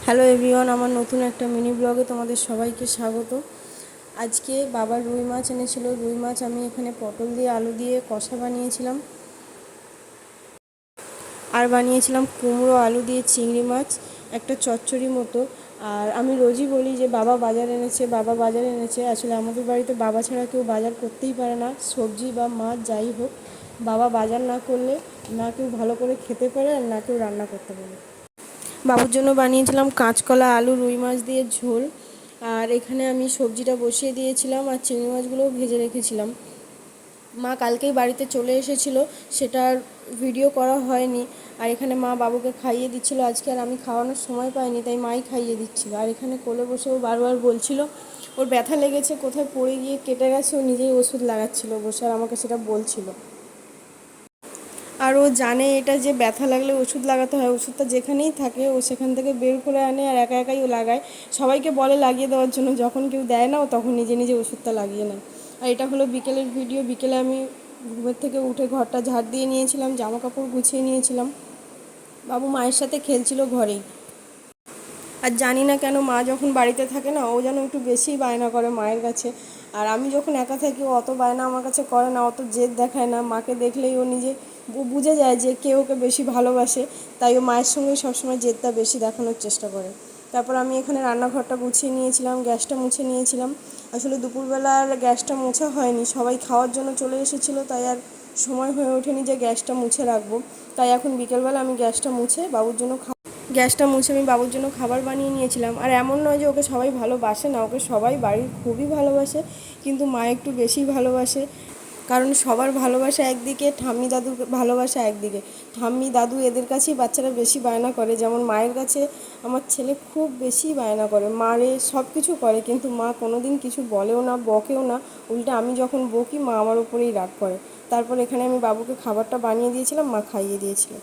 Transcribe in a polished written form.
Hello everyone, আমার নতুন একটা মিনি ব্লগে তোমাদের সবাইকে স্বাগত। আজকে বাবা রুই মাছ এনেছিল। রুই মাছ আমি এখানে পটল দিয়ে আলু দিয়ে কষা বানিয়েছিলাম, আর বানিয়েছিলাম কুমড়ো আলু দিয়ে চিংড়ি মাছ, একটা চচ্চড়ি মতো। আর আমি রোজই বলি যে বাবা বাজার এনেছে, বাবা বাজার এনেছে। আসলে আমাদের বাড়িতে বাবা ছাড়া কেউ বাজার করতেই পারে না, সবজি বা মাছ যাই হোক। বাবা বাজার না করলে না কেউ ভালো করে খেতে পারে আর না কেউ রান্না করতে পারে। বাবুর জন্য বানিয়েছিলাম কাঁচকলা আলু রুই মাছ দিয়ে ঝোল। আর এখানে আমি সবজিটা বসিয়ে দিয়েছিলাম আর চিংড়ি মাছগুলোও ভেজে রেখেছিলাম। মা কালকেই বাড়িতে চলে এসেছিল, সেটার ভিডিও করা হয়নি। আর এখানে মা বাবুকে খাইয়ে দিচ্ছিল আজকে, আর আমি খাওয়ানোর সময় পাইনি, তাই মাই খাইয়ে দিচ্ছিল। আর এখানে কোলে বসেও বারবার বলছিল ওর ব্যথা লেগেছে, কোথায় পড়ে গিয়ে কেটে গেছে, ও নিজেই ওষুধ লাগাচ্ছিল বসে আর আমাকে সেটা বলছিল। আর ও জানে এটা যে ব্যথা লাগলে ওষুধ লাগাতে হয়, ওষুধটা যেখানেই থাকে ও সেখান থেকে বের করে আনে আর একা একাই ও লাগায়। সবাইকে বলে লাগিয়ে দেওয়ার জন্য, যখন কেউ দেয় না ও তখন নিজে নিজে ওষুধটা লাগিয়ে নেয়। আর এটা হলো বিকেলের ভিডিও। বিকেলে আমি ঘুমের থেকে উঠে ঘরটা ঝাড় দিয়ে নিয়েছিলাম, জামা কাপড় গুছিয়ে নিয়েছিলাম। বাবু মায়ের সাথে খেলছিল ঘরেই। আর জানি না কেন মা যখন বাড়িতে থাকে না, ও যেন একটু বেশিই বায়না করে মায়ের কাছে। আর আমি যখন একা থাকি ও অত বায়না আমার কাছে করে না, অত জেদ দেখায় না। মাকে দেখলেই ও নিজে বুঝে যায় যে কে ওকে বেশি ভালোবাসে, তাই ও মায়ের সঙ্গেই সবসময় জেদটা বেশি দেখানোর চেষ্টা করে। তারপর আমি এখানে রান্নাঘরটা গুছিয়ে নিয়েছিলাম, গ্যাসটা মুছে নিয়েছিলাম। আসলে দুপুরবেলা আর গ্যাসটা মোছা হয়নি, সবাই খাওয়ার জন্য চলে এসেছিলো, তাই আর সময় হয়ে ওঠেনি যে গ্যাসটা মুছে রাখবো। তাই এখন বিকেলবেলা আমি গ্যাসটা মুছে বাবুর জন্য গ্যাসটা মুছে আমি বাবুর জন্য খাবার বানিয়ে নিয়েছিলাম। আর এমন নয় যে ওকে সবাই ভালোবাসে না, ওকে সবাই বাড়ির খুবই ভালোবাসে, কিন্তু মা একটু বেশি ভালোবাসে। কারণ সবার ভালোবাসা একদিকে, ঠাম্মি দাদুর ভালোবাসা একদিকে। ঠাম্মি দাদু এদের কাছেই বাচ্চারা বেশি বায়না করে, যেমন মায়ের কাছে আমার ছেলে খুব বেশি বায়না করে, মারে সব কিছু করে, কিন্তু মা কোনো দিন কিছু বলেও না, বকেও না। উল্টে আমি যখন বকি মা আমার উপরেই রাগ করে। তারপর এখানে আমি বাবুকে খাবারটা বানিয়ে দিয়েছিলাম, মা খাইয়ে দিয়েছিল।